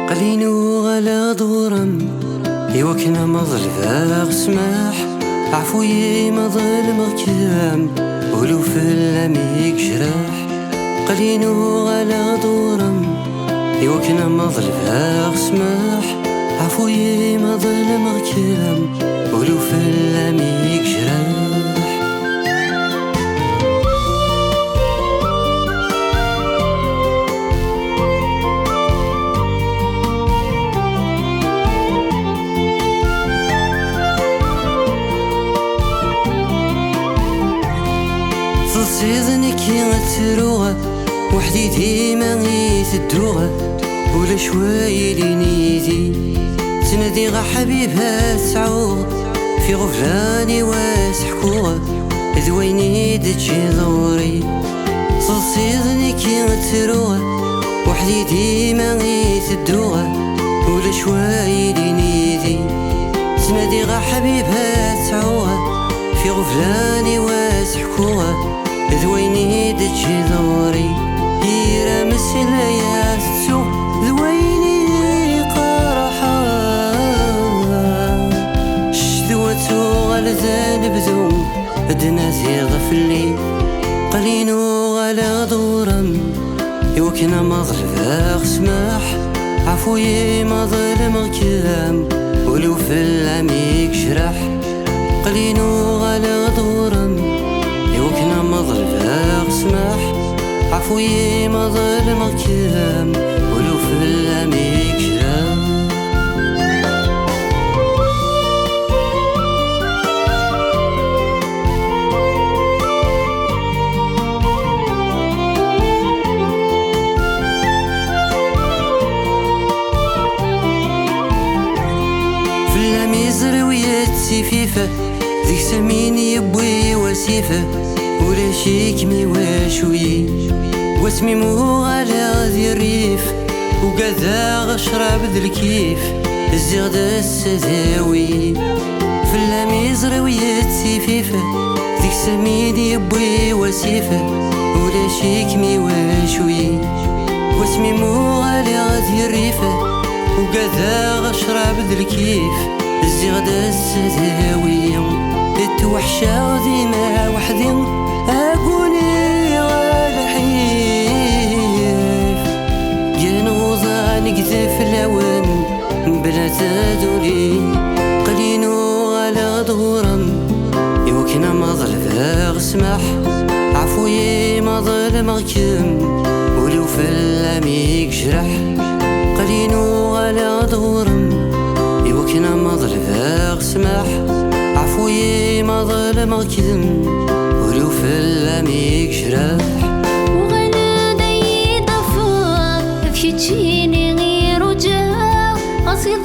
قلينو على دورم يوكنا مظل سماح عفوي مظل مكام ولو في اللميك جراح قلينو على دورم يوكنا مظل سماح عفوي مظل مكام ولو في اللميك جراح تصيدني كي غتروغ وحدي ديما غيتدوغ ولا شوي لي نيدي تنادي غا حبيبها تسعوغ في غفلاني واسحكوغ ذويني دتجي ضوري تصيدني كي غتروغ وحدي ديما غيتدوغ ولا شوي لي نيدي تنادي غا حبيبها تسعوغ في غفلاني واسحكوغ ذويني دتجي ضوري هيرا مسلا يا ستو ذويني قرحا شذوتو غلزان بذو الدنازي غفلي قلينو على دورم يوكنا مظل سماح عفوي مظل مكام ولو في العميك جراح قلينو على دورم يوكنا مظل سماح عفوي مظل مكام ولو في العميك جراح في العميزر ويتسي فيفه ذيك سمين يبوي وسيفه ولا شيكمي وشوي واسمي مو على ذي الريف وقذا غشرب ذي الكيف الزغد السداوي في اللميزر ويتسي فيفه ذيك سمين يبوي وسيفه ولا شيكمي وشوي واسمي مو على ذي الريف وقذا غشرب ذي الكيف الزغد السداوي التوحشة ديما وحدي أقولي غالحيف جنوضة نقذف الأوان بلا تدولي قلينو على دورم يوكنا مظل سماح عفوي مظل مغكم ولو في العميك جرح قلينو على دورم يوكنا مظل سماح عفوي مظل مغكم ولو في العميك جراح وغلا داي ضفا في تجيني غير وجاه قصيد